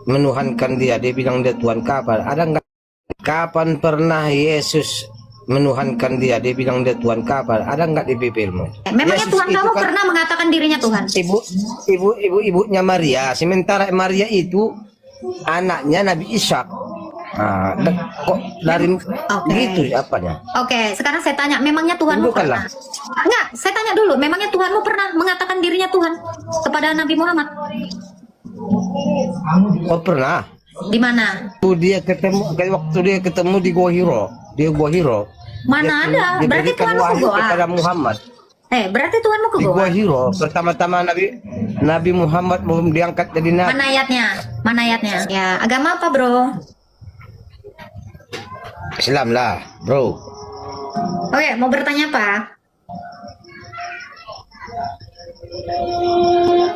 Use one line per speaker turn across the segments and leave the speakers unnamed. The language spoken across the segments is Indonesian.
menuhankan dia bilang dia Tuhan. Kapan? Ada nggak? Kapan pernah Yesus menuhankan dia bilang dia Tuhan? Kapan? Ada nggak di Bibelmu?
Memangnya
Yesus
Tuhan kamu
kan
pernah mengatakan dirinya Tuhan?
ibunya Maria. Sementara Maria itu anaknya Nabi Ishak. Nah, kok dari gitu apanya?
Oke, sekarang saya tanya, memangnya Tuhanmu pernah? Enggak, saya tanya dulu, memangnya Tuhanmu pernah mengatakan dirinya Tuhan kepada Nabi Muhammad?
Oh pernah.
Di mana?
Waktu dia ketemu di Gua Hiro. Di Gua Hiro.
Mana ada? Berarti Tuhanmu ke Goa.
Kepada Muhammad.
Berarti Tuhanmu ke
Di
Goa.
Gua Hiro. Pertama-tama Nabi Muhammad belum diangkat jadi nabi.
Mana ayatnya? Mana ayatnya? Ya, agama apa, Bro?
Islam lah, bro.
Oke, mau bertanya apa?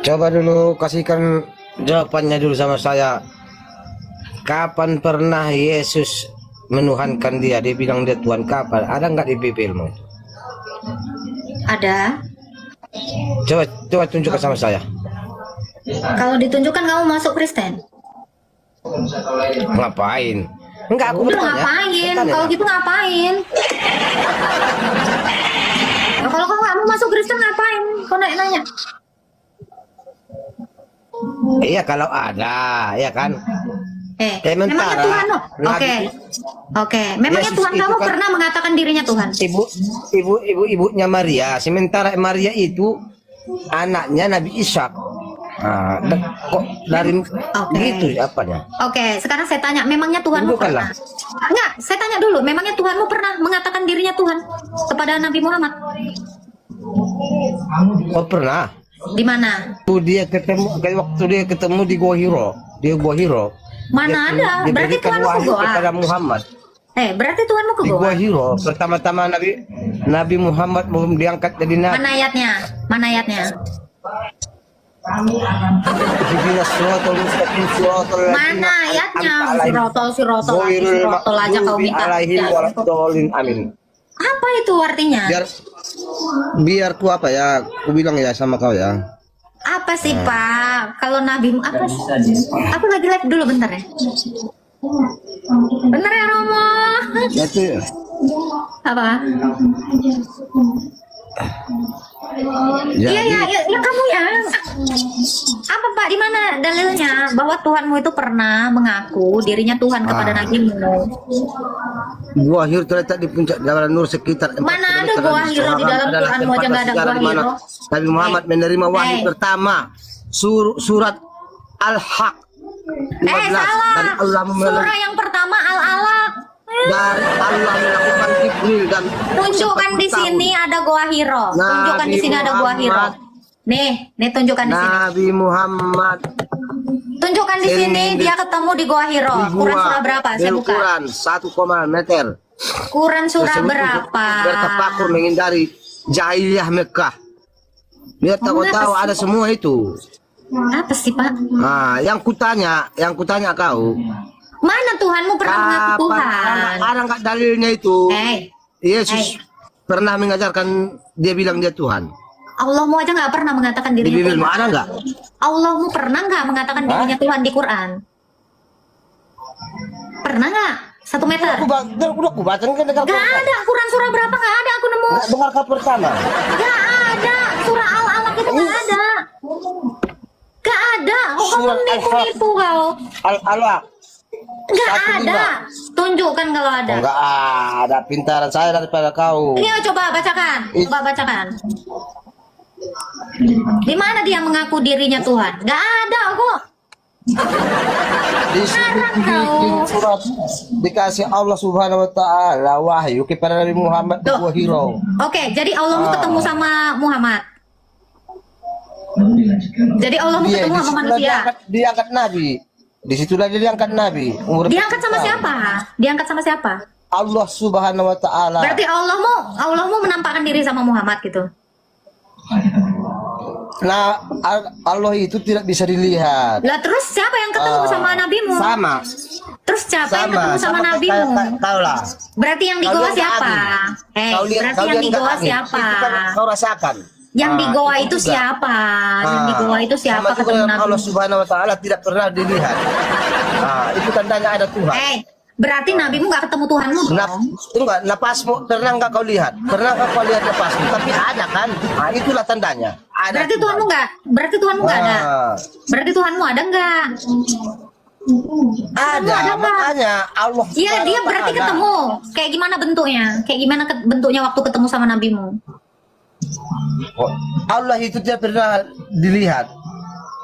Coba dulu kasihkan jawabannya dulu sama saya. Kapan pernah Yesus menuhankan dia bilang dia Tuhan? Kapan? Ada nggak di Bibelmu?
Ada.
Coba tunjukkan sama saya.
Kalau ditunjukkan kamu masuk Kristen.
Ngapain? Enggak, aku
Udah
bertanya.
ngapain? Kalau gitu ngapain? Nah, kalau kamu nggak mau masuk Kristen ngapain? Kau nanya?
Iya kalau ada, ya kan?
Memangnya Tuhan? Oke. Memangnya
Yesus
Tuhan
itu
kamu
kan
pernah mengatakan dirinya Tuhan?
Ibunya Maria. Sementara Maria itu anaknya Nabi Ishak. Nah, kok dari gitu apanya?
Oke, sekarang saya tanya, memangnya Tuhanmu pernah? Enggak, saya tanya dulu, memangnya Tuhanmu pernah mengatakan dirinya Tuhan kepada Nabi Muhammad?
Oh pernah.
Di mana?
Waktu dia ketemu di Gua Hiro. Di Gua Hiro.
Mana ada? Berarti Tuhanmu ke Goa.
Kepada Muhammad.
Berarti Tuhanmu ke
Di
Goa.
Gua Hiro. Pertama-tama Nabi Muhammad belum diangkat jadi nabi.
Mana ayatnya? Mana ayatnya? Mana ayatnya? Sirotol aja kau minta.
Amin.
Apa itu artinya?
Biar ku apa ya? Ku bilang ya sama kau ya.
Apa sih Pak? Kalau Nabi apa? Aku lagi live dulu bentar ya. Bentar ya Romo.
Itu
Apa?
ya,
Iya kamu ya. Apa Pak? Di mana dalilnya bahwa Tuhanmu itu pernah mengaku dirinya Tuhan kepada nabimu?
Gua Hiro terletak di puncak Jabal Nur sekitar 4
Mana ada
kilometer
Gua
dari
Hiro di dalam
Adalah
Quranmu
tempat
aja nggak ada
bersejarah
Gua
di mana
Hiro.
Nabi Muhammad menerima wahyu pertama surat Al-Haq 15
Salah.
dari Allah
Surah yang pertama Al-Alaq.
dari Allah melakukan Jibril dan
Tunjukkan di sini ada Gua Hiro. Tunjukkan di sini ada Gua Hiro. Nih tunjukkan di sini.
Nabi Muhammad
Tunjukkan di sini dia ketemu di Gua Hiro. Quran surah berapa? Saya buka.
Quran 1 meter.
Quran surah berapa?
Bertafakur menghindari jahiliyah Mekah. Biar tahu ada semua itu.
Apa sih Pak?
Nah, yang kutanya kau.
Mana Tuhanmu pernah mengaku Tuhan?
Ada nggak dalilnya itu? Yesus
Hey.
pernah mengajarkan dia bilang dia Tuhan.
Allahmu aja nggak pernah mengatakan
Di
dirinya
Bibelmu
Tuhan.
ada nggak?
Allahmu pernah nggak mengatakan dirinya Tuhan di Quran? Pernah nggak? 1 meter?
Udah aku baca kan dengar.
Gak ada. Quran surah berapa nggak ada aku nemu.
Dengar kau pertama.
Gak ada. Surah Al-Alaq itu nggak ada. Gak ada. Kamu nipu kau.
Al-Alaq.
Gak ada. Tunjukkan kalau ada.
Enggak ada, pintaran saya daripada kau.
Ini coba bacakan. Coba bacakan. Di mana dia mengaku dirinya Tuhan? Gak ada kok.
Di surat dikasih Allah Subhanahu wa taala wahyu kepada Nabi Muhammad di Gua Hiro.
Oke, jadi Allahmu ketemu sama Muhammad. Jadi Allahmu ketemu sama manusia.
Diangkat Nabi. Di situlah dia diangkat Nabi.
Diangkat sama siapa? Diangkat sama siapa?
Allah Subhanahu wa taala.
Berarti Allahmu menampakkan diri sama Muhammad gitu.
Nah, Allah itu tidak bisa dilihat.
Lah terus siapa yang ketemu sama nabimu?
Sama.
Terus siapa yang ketemu sama nabimu?
Tahu lah.
Berarti yang di goa siapa? Berarti yang di goa siapa?
Itu kan kau rasakan.
Yang di goa itu
juga.
siapa? Yang di goa itu siapa
Sama juga
ketemu
dengan
Nabi?
Allah Subhanahu Wa Taala tidak pernah dilihat. Itu tandanya ada Tuhan.
Berarti nabimu nggak ketemu Tuhanmu dong?
Enggak, napasmu pernah nggak kau lihat? Pernah nggak kau lihat napasmu? Tapi ada kan? Itulah tandanya. Ada
Berarti Tuhanmu nggak? Berarti Tuhanmu nggak ada? Berarti Tuhanmu ada nggak?
Ada,
Ada, Pak.
makanya Allah.
Iya, dia
Subhanahu wa
berarti
Ta'ala.
ketemu. Kayak gimana bentuknya? Kayak gimana bentuknya waktu ketemu sama nabimu?
Allah itu tidak pernah dilihat.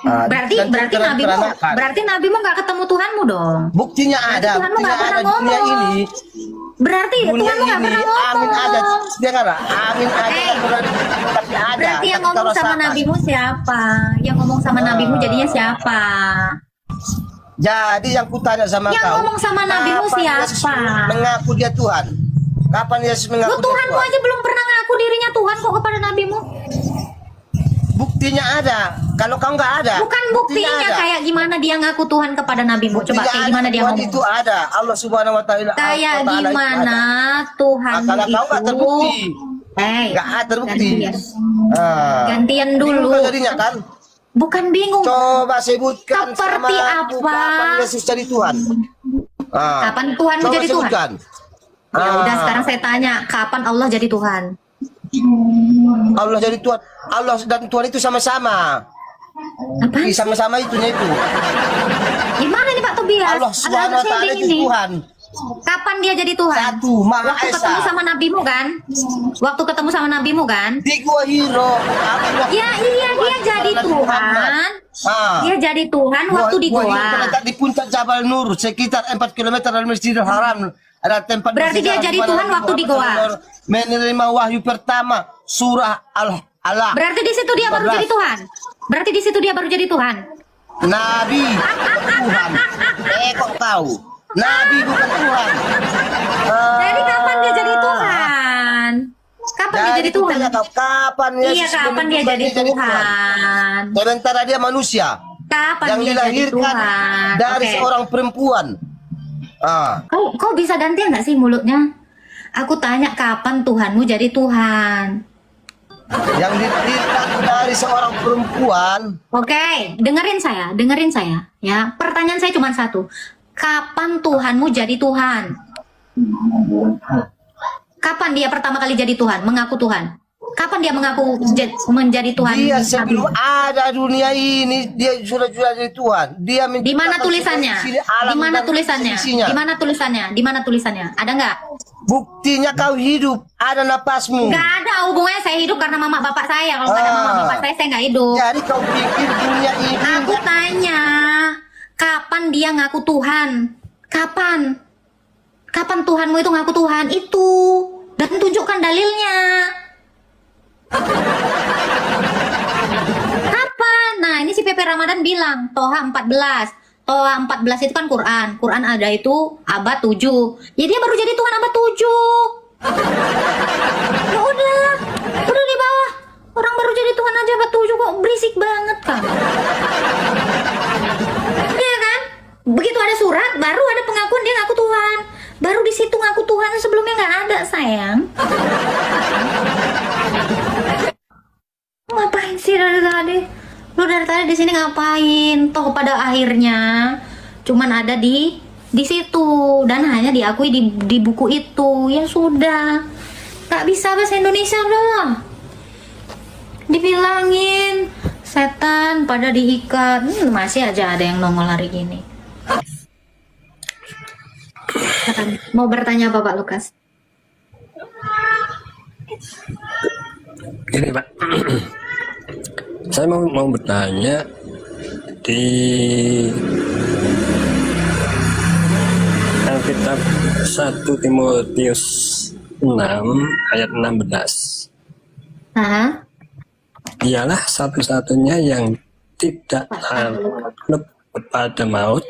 Berarti
dan
nabimu
terang-terangan.
berarti nabimu nggak ketemu Tuhanmu dong?
Buktinya ada,
Tuhanmu
buktinya
nggak pernah
ada dunia
ngomong.
ini.
Berarti
Dunia
Tuhanmu nggak
ini,
pernah ngomong.
amin ada. Dengar, amin ada. Tapi ada.
Berarti yang
tapi kau
ngomong sama
rasakan.
nabimu siapa? Yang ngomong sama nabimu jadinya siapa?
Jadi yang kutanya sama
Yang
kau.
ngomong sama nabimu
kapan Yesus
siapa?
mengaku dia Tuhan. Kapan Yesus
Lu
mengaku dia
Tuhanmu
Tuhan?
aja belum pernah ngaku dirinya Tuhan kok kepada nabimu?
Buktinya ada. Kalau kau nggak ada.
Bukan buktinya
ada.
kayak gimana dia ngaku Tuhan kepada nabimu. Coba
Buktinya
kayak
ada,
gimana dia
Tuhan
ngomong.
itu ada. Allah Subhanahu Wa Taala.
Kayak
Allah Ta'ala itu
gimana
ada.
Tuhan
Kalau kau nggak terbukti. Nggak ada terbukti.
gantian.
Ah.
Gantian
Bingung
dulu.
kau jadinya kan?
Bukan bingung.
Coba sebutkan
Seperti
sama aku,
apa?
kapan Yesus jadi Tuhan.
Kapan Tuhanmu
Coba
jadi Tuhan?
sebutkan.
Ya udah sekarang saya tanya, kapan Allah jadi Tuhan?
Allah jadi Tuhan. Allah dan Tuhan itu sama-sama.
Apa?
Sama-sama itunya itu.
Gimana nih Pak Tobias?
Allah Subhanahu Wa
Agak-agak
Taala
saya
itu
bingung nih.
Tuhan.
Kapan dia jadi Tuhan?
Satu, Maha
Waktu
Esa.
ketemu sama nabimu kan? Waktu ketemu sama nabimu kan?
Di Gua Hiro. Allah.
Ya iya dia jadi Tuhan. Dia jadi Tuhan waktu di
Gua Hiro
goa.
terletak di puncak Jabal Nur, sekitar 4 km dari Masjidil Haram. Ada tempat
Berarti dia
bersejarah
jadi
di mana
Tuhan waktu di goa.
menerima wahyu pertama surah Al-Alaq.
Berarti di situ dia baru
12.
jadi Tuhan. Berarti di situ dia baru jadi Tuhan.
Nabi Tuhan. Kok tahu? Nabi bukan Tuhan.
Jadi kapan dia jadi Tuhan? Kapan dia jadi Tuhan?
kita tahu kapan Yesus
Iya, kapan dia
menentukan
jadi Tuhan?
Sementara dia manusia
Kapan
yang
dia jadi
dilahirkan
Tuhan?
dari
Oke.
seorang perempuan.
Kau bisa gantian nggak sih mulutnya? Aku tanya kapan Tuhanmu jadi Tuhan?
Yang dilahirkan dari seorang perempuan.
Oke, dengerin saya, ya. Pertanyaan saya cuma satu. Kapan Tuhanmu jadi Tuhan? Kapan dia pertama kali jadi Tuhan, mengaku Tuhan? Kapan dia mengaku menjadi Tuhan?
Dia sebelum ada dunia ini dia sudah jadi Tuhan. Dia
Di mana tulisannya? Di mana tulisannya?
Isinya.
Di mana tulisannya? Di mana tulisannya? Ada nggak?
Buktinya kau hidup, ada napasmu.
Nggak ada hubungannya saya hidup karena mama bapak saya. Kalau nggak ada mama bapak saya nggak hidup.
Jadi kau pikir dunia ini
Aku tanya, kapan dia ngaku Tuhan? Kapan? Kapan Tuhanmu itu ngaku Tuhan? Itu. Dan tunjukkan dalilnya. Kapan? Nah, ini si Pepe Ramadan bilang, Toha 14. Toha 14 itu kan Quran. Quran ada itu abad 7. Ya dia baru jadi Tuhan abad 7. Ya udah di bawah. Orang baru jadi Tuhan aja abad 7 kok berisik banget kan. Iya kan? Begitu ada surat, baru ada pengakuan dia ngaku Tuhan. Baru di situ ngaku Tuhan, sebelumnya nggak ada sayang. Ngapain sih dari tadi? Lu dari tadi di sini ngapain? Toh pada akhirnya cuman ada di situ dan hanya diakui di buku itu. Ya sudah, nggak bisa bahasa Indonesia udah. Dibilangin setan pada diikat, masih aja ada yang nongol hari gini. Mau bertanya apa Pak Lukas?
Gini Pak, saya mau bertanya di Alkitab 1 Timotius 6 ayat 16.
Hah?
Dialah satu-satunya yang tidak takut kepada maut,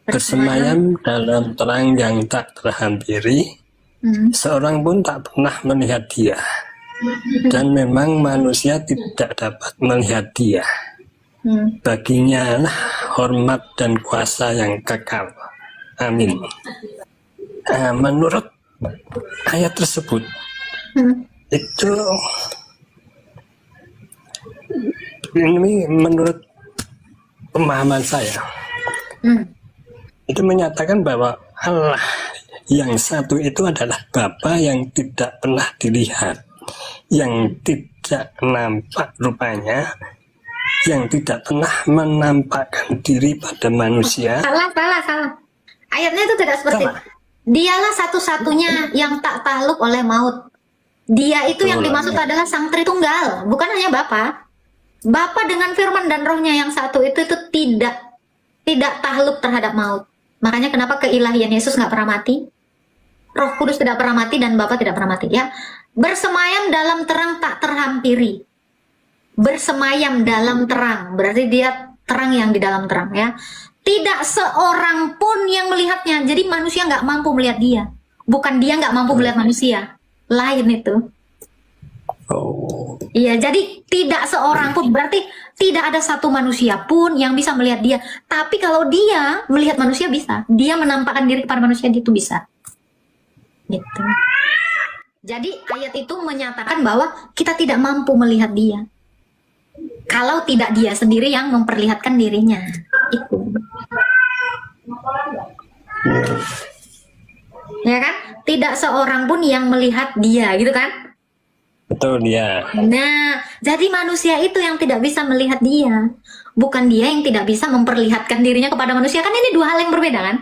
bersemayam dalam terang yang tak terhampiri, seorang pun tak pernah melihat dia, dan memang manusia tidak dapat melihat dia. Baginya lah hormat dan kuasa yang kekal. Amin. Menurut ayat tersebut, itu ini menurut pemahaman saya itu menyatakan bahwa Allah yang satu itu adalah Bapa yang tidak pernah dilihat, yang tidak nampak rupanya, yang tidak pernah menampakkan diri pada manusia.
Salah. Ayatnya itu tidak seperti itu. Dialah satu-satunya yang tak takluk oleh maut. Dia itu yang dimaksud adalah Sang Tritunggal, bukan hanya Bapa. Bapa dengan firman dan rohnya yang satu itu tidak takluk terhadap maut. Makanya kenapa keilahian Yesus nggak pernah mati, Roh Kudus tidak pernah mati, dan Bapa tidak pernah mati. Ya, bersemayam dalam terang tak terhampiri. Bersemayam dalam terang berarti dia terang yang di dalam terang. Ya, tidak seorang pun yang melihatnya. Jadi manusia nggak mampu melihat dia. Bukan dia nggak mampu melihat manusia. Lain itu.
Oh,
Iya, jadi tidak seorang pun, berarti tidak ada satu manusia pun yang bisa melihat dia. Tapi kalau dia melihat manusia bisa, dia menampakkan diri kepada manusia itu bisa. Gitu. Jadi ayat itu menyatakan bahwa kita tidak mampu melihat dia. Kalau tidak dia sendiri yang memperlihatkan dirinya. Itu. Ya kan? Tidak seorang pun yang melihat dia, gitu kan?
betul ya.
Nah, jadi manusia itu yang tidak bisa melihat dia. Bukan dia yang tidak bisa memperlihatkan dirinya kepada manusia. Kan ini dua hal yang berbeda kan?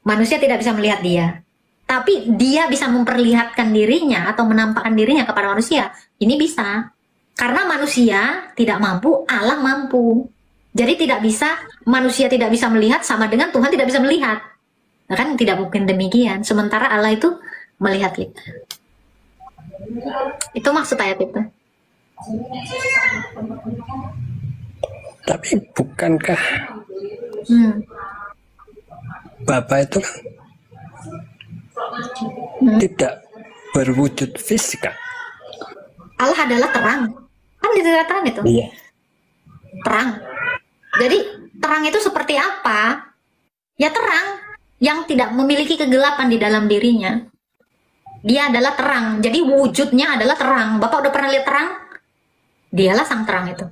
Manusia tidak bisa melihat dia. Tapi dia bisa memperlihatkan dirinya atau menampakkan dirinya kepada manusia. Ini bisa. Karena manusia tidak mampu, Allah mampu. Jadi tidak bisa, manusia tidak bisa melihat sama dengan Tuhan tidak bisa melihat. Nah, kan tidak mungkin demikian. Sementara Allah itu melihat kita. Itu maksud ayat itu.
Tapi bukankah Bapa itu kan tidak berwujud fisik kan?
Allah adalah terang. Kan dikatakan itu.
Iya.
Terang. Jadi terang itu seperti apa? Ya terang yang tidak memiliki kegelapan di dalam dirinya. Dia adalah terang. Jadi wujudnya adalah terang. Bapak udah pernah lihat terang? Dialah sang terang itu.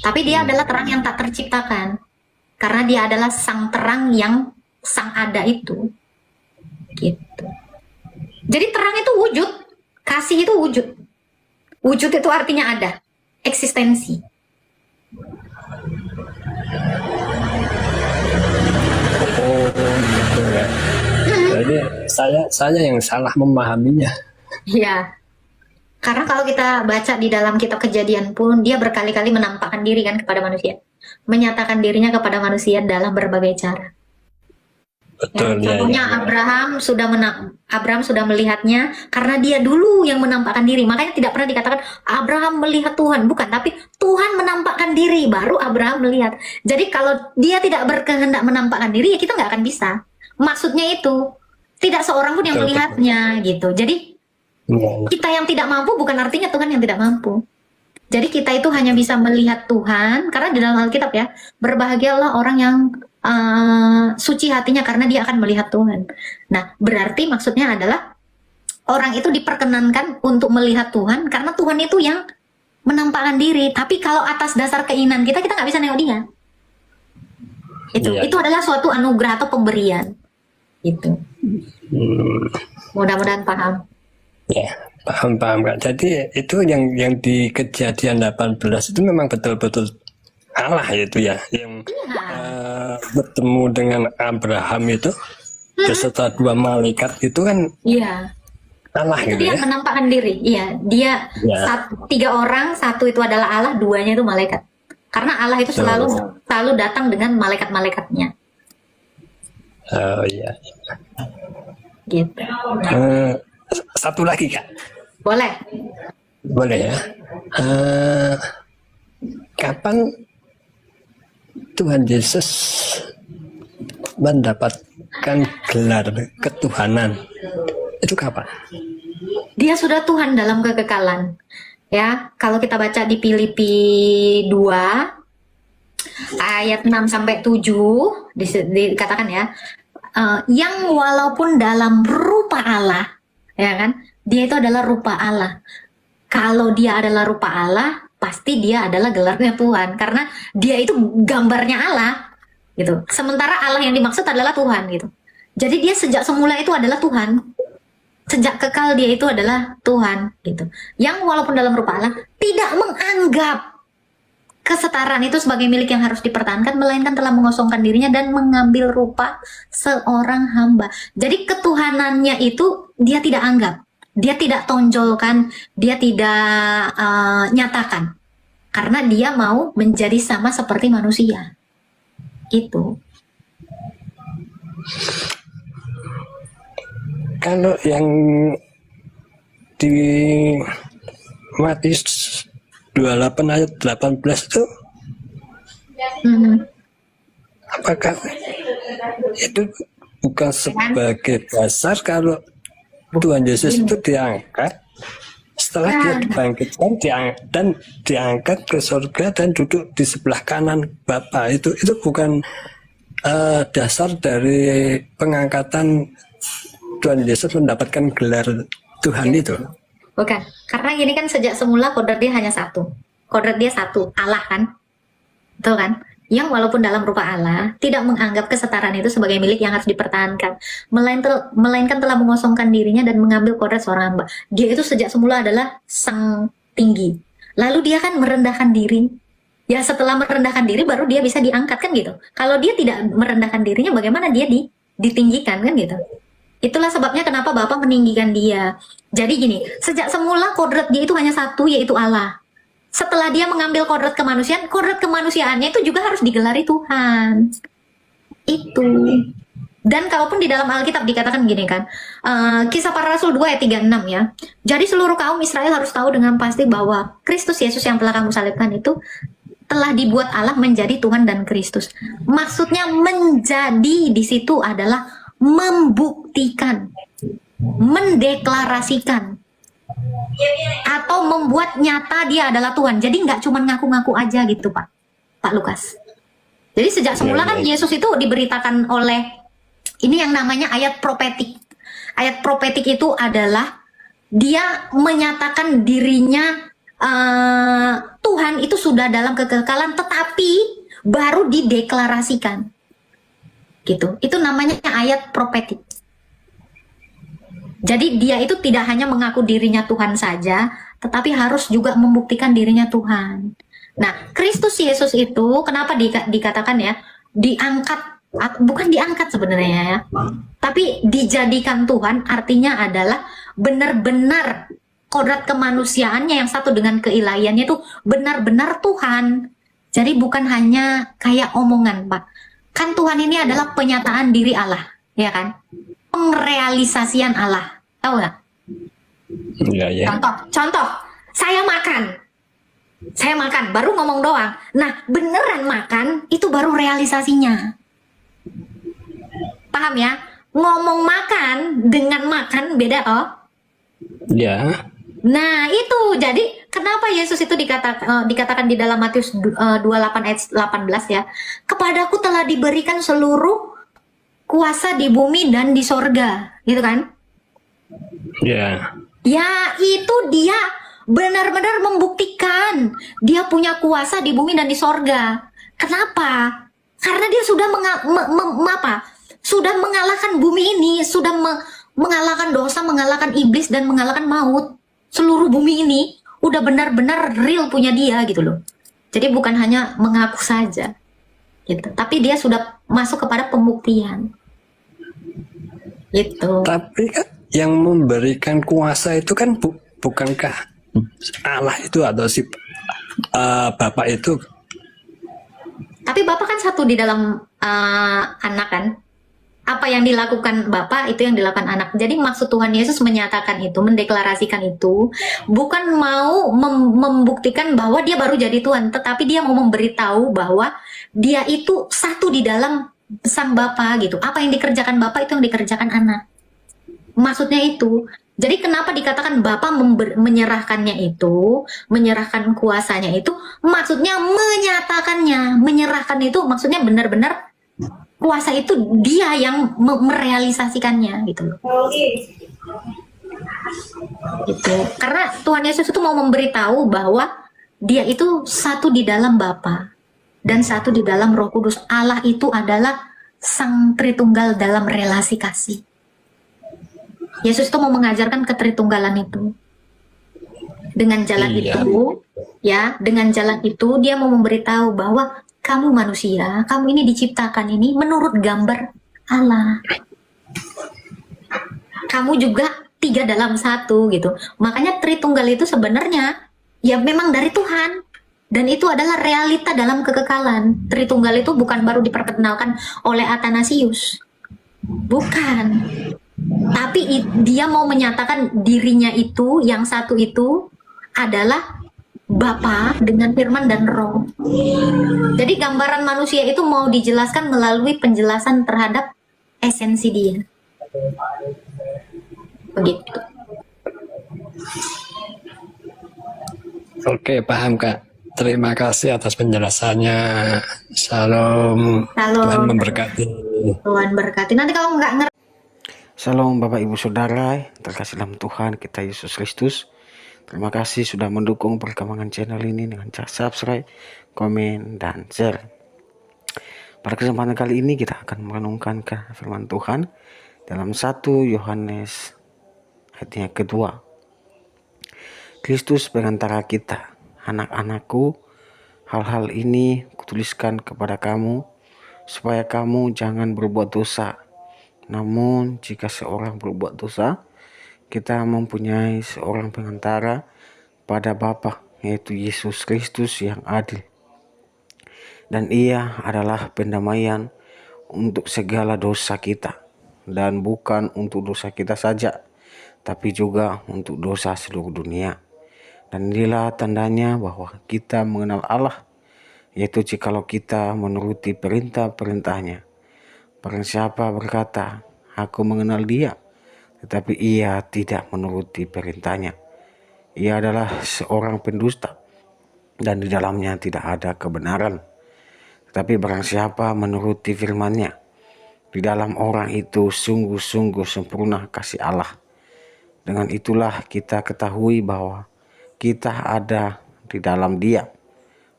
Tapi dia adalah terang yang tak terciptakan. Karena dia adalah sang terang yang sang ada itu. Gitu. Jadi terang itu wujud. Kasih itu wujud. Wujud itu artinya ada. Eksistensi.
Oh, gitu ya. Jadi saya yang salah memahaminya.
Iya. Karena kalau kita baca di dalam kitab Kejadian pun, dia berkali-kali menampakkan diri kan kepada manusia. Menyatakan dirinya kepada manusia dalam berbagai cara.
Betul
Ya,
ya.
contohnya Abraham sudah melihatnya karena dia dulu yang menampakkan diri. Makanya tidak pernah dikatakan Abraham melihat Tuhan, bukan, tapi Tuhan menampakkan diri baru Abraham melihat. Jadi kalau dia tidak berkehendak menampakkan diri, ya kita nggak akan bisa. Maksudnya itu tidak seorang pun yang
Betul,
melihatnya gitu. Jadi kita yang tidak mampu bukan artinya Tuhan yang tidak mampu. Jadi kita itu hanya bisa melihat Tuhan karena di dalam Alkitab ya, berbahagialah orang yang suci hatinya karena dia akan melihat Tuhan. Nah, berarti maksudnya adalah orang itu diperkenankan untuk melihat Tuhan karena Tuhan itu yang menampakkan diri. Tapi kalau atas dasar keinginan kita nggak bisa nengok dia. Itu adalah suatu anugerah atau pemberian. Itu. Mudah-mudahan paham.
Ya, paham Kak. Jadi itu yang di Kejadian 18 itu memang betul-betul Allah itu ya yang bertemu dengan Abraham itu beserta dua malaikat itu kan
Iya.
Allah
Itu
gitu
dia
ya.
menampakkan diri. Iya, dia
Ya.
tiga orang, satu itu adalah Allah, duanya itu malaikat. Karena Allah itu selalu datang dengan malaikat-malaikatnya.
Oh iya.
Gitu.
Satu lagi Kak.
Boleh.
Boleh ya. Kapan Tuhan Yesus mendapatkan gelar ketuhanan? Itu kapan?
Dia sudah Tuhan dalam kekekalan. Ya, kalau kita baca di Filipi 2 ayat 6 sampai 7 dikatakan ya, yang walaupun dalam rupa Allah, ya kan? Dia itu adalah rupa Allah. Kalau dia adalah rupa Allah, pasti dia adalah gelarnya Tuhan, karena dia itu gambarnya Allah gitu. Sementara Allah yang dimaksud adalah Tuhan gitu. Jadi dia sejak semula itu adalah Tuhan, sejak kekal dia itu adalah Tuhan gitu. Yang walaupun dalam rupa Allah tidak menganggap kesetaraan itu sebagai milik yang harus dipertahankan, melainkan telah mengosongkan dirinya dan mengambil rupa seorang hamba. Jadi ketuhanannya itu dia tidak anggap, dia tidak tonjolkan, dia tidak nyatakan, karena dia mau menjadi sama seperti manusia. Itu.
Kalau yang di Matius 28 ayat 18 itu apakah itu bukan sebagai dasar kalau Tuhan Yesus itu diangkat setelah dia dibangkitkan dan diangkat ke surga dan duduk di sebelah kanan Bapa, itu bukan dasar dari pengangkatan Tuhan Yesus mendapatkan gelar Tuhan itu?
Bukan, karena ini kan sejak semula kodrat dia hanya satu. Kodrat dia satu, Allah kan? Betul kan? Yang walaupun dalam rupa Allah, tidak menganggap kesetaraan itu sebagai milik yang harus dipertahankan. Melainkan telah mengosongkan dirinya dan mengambil kodrat seorang hamba. Dia itu sejak semula adalah sang tinggi. Lalu dia kan merendahkan diri. Ya setelah merendahkan diri baru dia bisa diangkat kan gitu. Kalau dia tidak merendahkan dirinya, bagaimana dia ditinggikan kan gitu. Itulah sebabnya kenapa Bapa meninggikan dia. Jadi gini, sejak semula kodrat dia itu hanya satu, yaitu Allah. Setelah dia mengambil kodrat kemanusiaannya itu juga harus digelari Tuhan. Itu. Dan kalaupun di dalam Alkitab dikatakan gini kan, Kisah Para Rasul 2 ayat 36 ya. Jadi seluruh kaum Israel harus tahu dengan pasti bahwa Kristus Yesus yang telah kamu salibkan itu telah dibuat Allah menjadi Tuhan dan Kristus. Maksudnya menjadi di situ adalah membuktikan, mendeklarasikan, atau membuat nyata dia adalah Tuhan. Jadi nggak cuma ngaku-ngaku aja gitu Pak Lukas. Jadi sejak semula kan Yesus itu diberitakan oleh ini yang namanya ayat profetik. Ayat profetik itu adalah dia menyatakan dirinya Tuhan itu sudah dalam kekekalan, tetapi baru dideklarasikan. Gitu. Itu namanya ayat profetik. Jadi dia itu tidak hanya mengaku dirinya Tuhan saja, tetapi harus juga membuktikan dirinya Tuhan. Nah, Kristus Yesus itu kenapa dikatakan ya, diangkat, bukan diangkat sebenarnya ya, tapi dijadikan Tuhan, artinya adalah benar-benar kodrat kemanusiaannya yang satu dengan keilahiannya itu benar-benar Tuhan. Jadi bukan hanya kayak omongan, Pak. Kan Tuhan ini adalah penyataan diri Allah, ya kan? Pengrealisasian Allah, tahu nggak?
Ya.
Contoh, saya makan, baru ngomong doang. Nah, beneran makan itu baru realisasinya. Paham ya? Ngomong makan dengan makan beda, toh?
Ya.
Nah, itu jadi kenapa Yesus itu dikatakan di dalam Matius 28 ayat 18 ya, kepadaku telah diberikan seluruh kuasa di bumi dan di sorga, gitu kan?
Ya.
Ya, itu dia benar-benar membuktikan dia punya kuasa di bumi dan di sorga. Kenapa? Karena dia sudah sudah mengalahkan bumi ini, sudah mengalahkan dosa, mengalahkan iblis dan mengalahkan maut. Seluruh bumi ini udah benar-benar real punya dia gitu loh. Jadi bukan hanya mengaku saja gitu, tapi dia sudah masuk kepada pembuktian gitu.
Tapi kan yang memberikan kuasa itu kan bukankah Allah itu atau si Bapak itu?
Tapi Bapak kan satu di dalam anak kan. Apa yang dilakukan Bapak itu yang dilakukan anak. Jadi maksud Tuhan Yesus menyatakan itu, mendeklarasikan itu, bukan mau membuktikan bahwa dia baru jadi Tuhan, tetapi dia mau memberitahu bahwa dia itu satu di dalam sang Bapa gitu. Apa yang dikerjakan Bapak itu yang dikerjakan anak. Maksudnya itu. Jadi kenapa dikatakan Bapa menyerahkannya itu, menyerahkan kuasanya itu, maksudnya menyatakannya, menyerahkan itu maksudnya benar-benar kuasa itu dia yang merealisasikannya gitu loh. Gitu. Karena Tuhan Yesus itu mau memberitahu bahwa Dia itu satu di dalam Bapa dan satu di dalam Roh Kudus. Allah itu adalah Sang Tritunggal dalam relasi kasih. Yesus itu mau mengajarkan ketritunggalan itu. Dengan jalan
Iya.
itu, ya, dengan jalan itu dia mau memberitahu bahwa kamu manusia, kamu ini diciptakan ini menurut gambar Allah. Kamu juga 3 dalam 1 gitu. Makanya Tritunggal itu sebenarnya ya memang dari Tuhan. Dan itu adalah realita dalam kekekalan. Tritunggal itu bukan baru diperkenalkan oleh Athanasius. Bukan. Tapi dia mau menyatakan dirinya itu, yang satu itu adalah Bapa dengan firman dan roh. Jadi gambaran manusia itu mau dijelaskan melalui penjelasan terhadap esensi dia. Begitu.
Oke, paham Kak. Terima kasih atas penjelasannya. Shalom.
Shalom.
Tuhan memberkati.
Tuhan berkati. Nanti kalau nggak ngerti.
Shalom Bapak Ibu Saudara, terkasih dalam Tuhan kita Yesus Kristus. Terima kasih sudah mendukung perkembangan channel ini dengan cara subscribe, komen, dan share. Pada kesempatan kali ini kita akan merenungkan ke firman Tuhan dalam 1 Yohanes ayatnya kedua. Kristus perantara kita, anak-anakku, hal-hal ini kutuliskan kepada kamu, supaya kamu jangan berbuat dosa. Namun jika seorang berbuat dosa, kita mempunyai seorang pengantara pada Bapa, yaitu Yesus Kristus yang adil. Dan ia adalah pendamaian untuk segala dosa kita, dan bukan untuk dosa kita saja, tapi juga untuk dosa seluruh dunia. Dan inilah tandanya bahwa kita mengenal Allah, yaitu jikalau kita menuruti perintah-perintahnya. Barang siapa berkata, aku mengenal dia, tetapi ia tidak menuruti perintahnya, ia adalah seorang pendusta, dan di dalamnya tidak ada kebenaran. Tetapi barang siapa menuruti firman-Nya, di dalam orang itu sungguh-sungguh sempurna kasih Allah. Dengan itulah kita ketahui bahwa kita ada di dalam Dia.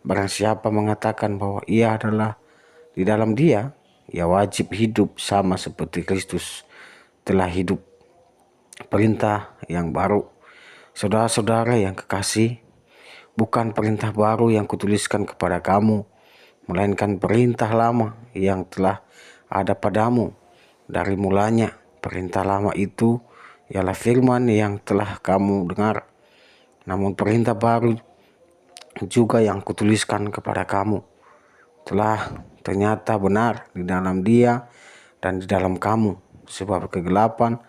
Barang siapa mengatakan bahwa ia adalah di dalam Dia, ia wajib hidup sama seperti Kristus telah hidup. Perintah yang baru, saudara-saudara yang kekasih, bukan perintah baru yang kutuliskan kepada kamu, melainkan perintah lama yang telah ada padamu dari mulanya. Perintah lama itu ialah firman yang telah kamu dengar. Namun perintah baru juga yang kutuliskan kepada kamu telah ternyata benar di dalam Dia dan di dalam kamu, sebab kegelapan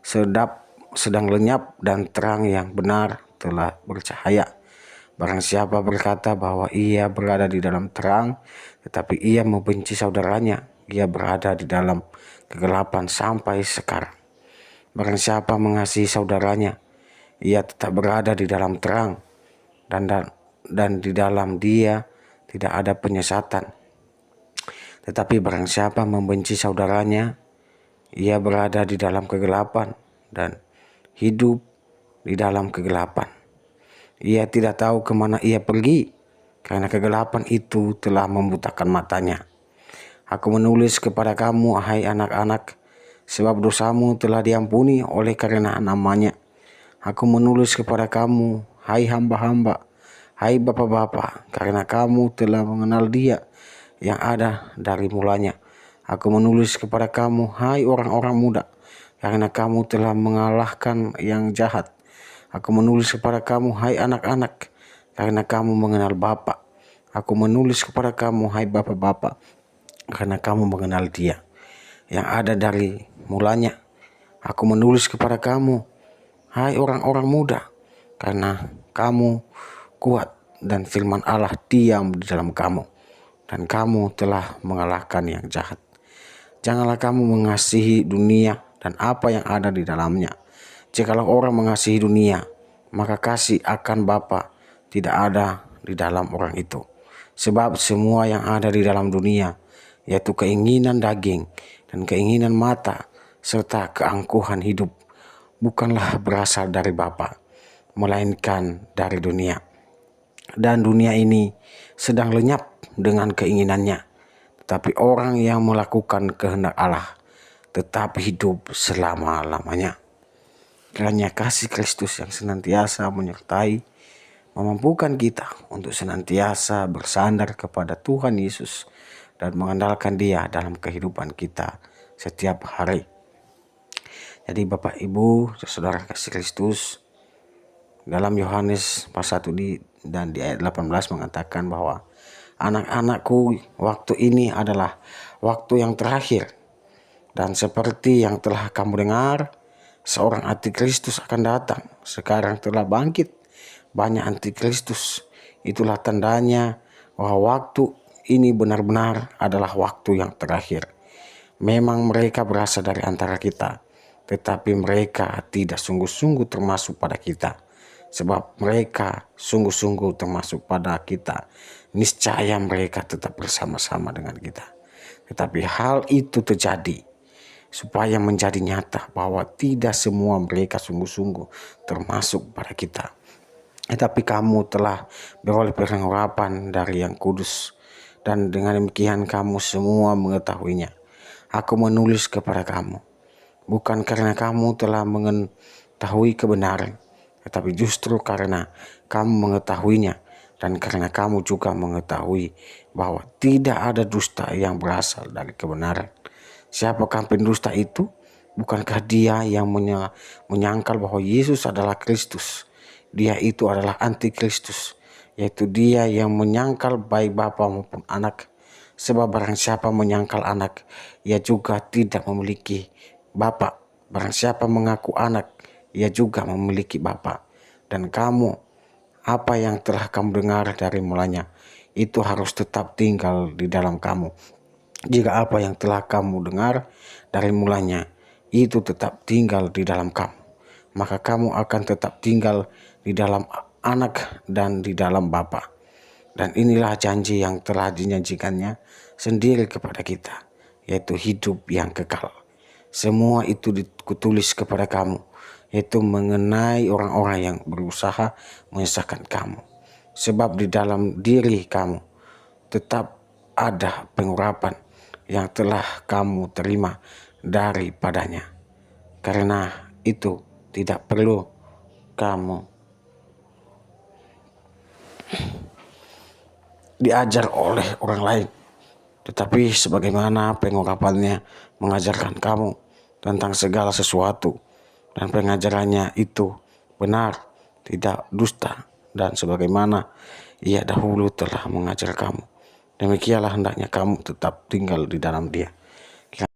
sedang lenyap dan terang yang benar telah bercahaya. Barang siapa berkata bahwa ia berada di dalam terang, tetapi ia membenci saudaranya, ia berada di dalam kegelapan sampai sekarang. Barang siapa mengasihi saudaranya, ia tetap berada di dalam terang, dan di dalam dia tidak ada penyesatan. Tetapi barang siapa membenci saudaranya, ia berada di dalam kegelapan dan hidup di dalam kegelapan. Ia tidak tahu kemana ia pergi, karena kegelapan itu telah membutakan matanya. Aku menulis kepada kamu, hai anak-anak, sebab dosamu telah diampuni oleh karena namanya. Aku menulis kepada kamu, hai hamba-hamba, hai bapak-bapak, karena kamu telah mengenal Dia yang ada dari mulanya. Aku menulis kepada kamu, hai orang-orang muda, karena kamu telah mengalahkan yang jahat. Aku menulis kepada kamu, hai anak-anak, karena kamu mengenal Bapa. Aku menulis kepada kamu, hai bapak-bapak, karena kamu mengenal Dia yang ada dari mulanya. Aku menulis kepada kamu, hai orang-orang muda, karena kamu kuat dan firman Allah diam di dalam kamu, dan kamu telah mengalahkan yang jahat. Janganlah kamu mengasihi dunia dan apa yang ada di dalamnya. Jikalau orang mengasihi dunia, maka kasih akan Bapa tidak ada di dalam orang itu. Sebab semua yang ada di dalam dunia, yaitu keinginan daging dan keinginan mata, serta keangkuhan hidup, bukanlah berasal dari Bapa, melainkan dari dunia. dan dunia ini sedang lenyap dengan keinginannya. Tetapi orang yang melakukan kehendak Allah tetap hidup selama-lamanya. Kiranya kasih Kristus yang senantiasa menyertai, memampukan kita untuk senantiasa bersandar kepada Tuhan Yesus dan mengandalkan Dia dalam kehidupan kita setiap hari. Jadi Bapak Ibu, saudara kasih Kristus, dalam Yohanes pasal 1 dan di ayat 18 mengatakan bahwa anak-anakku, waktu ini adalah waktu yang terakhir. Dan seperti yang telah kamu dengar, seorang antikristus akan datang. Sekarang telah bangkit banyak antikristus. Itulah tandanya bahwa waktu ini benar-benar adalah waktu yang terakhir. Memang mereka berasal dari antara kita, tetapi mereka tidak sungguh-sungguh termasuk pada kita. Sebab mereka sungguh-sungguh termasuk pada kita, niscaya mereka tetap bersama-sama dengan kita. Tetapi hal itu terjadi supaya menjadi nyata bahwa tidak semua mereka sungguh-sungguh termasuk pada kita. Tetapi kamu telah beroleh pengharapan dari Yang Kudus, dan dengan demikian kamu semua mengetahuinya. Aku menulis kepada kamu, bukan karena kamu telah mengetahui kebenaran, tetapi justru karena kamu mengetahuinya, dan karena kamu juga mengetahui bahwa tidak ada dusta yang berasal dari kebenaran. Siapakah pendusta itu? Bukankah dia yang menyangkal bahwa Yesus adalah Kristus? Dia itu adalah antikristus, yaitu dia yang menyangkal baik Bapa maupun Anak. Sebab barang siapa menyangkal Anak, ia juga tidak memiliki Bapa. Barang siapa mengaku Anak, ia juga memiliki Bapa. Dan kamu, apa yang telah kamu dengar dari mulanya, itu harus tetap tinggal di dalam kamu. Jika apa yang telah kamu dengar dari mulanya itu tetap tinggal di dalam kamu, maka kamu akan tetap tinggal di dalam Anak dan di dalam Bapa. Dan inilah janji yang telah dijanjikannya sendiri kepada kita, yaitu hidup yang kekal. Semua itu ditulis kepada kamu, yaitu mengenai orang-orang yang berusaha menyesatkan kamu. Sebab di dalam diri kamu tetap ada pengurapan yang telah kamu terima daripadanya. Karena itu tidak perlu kamu diajar oleh orang lain, tetapi sebagaimana pengurapannya mengajarkan kamu tentang segala sesuatu, dan pengajarannya itu benar, tidak dusta, dan sebagaimana ia dahulu telah mengajar kamu, demikianlah hendaknya kamu tetap tinggal di dalam Dia.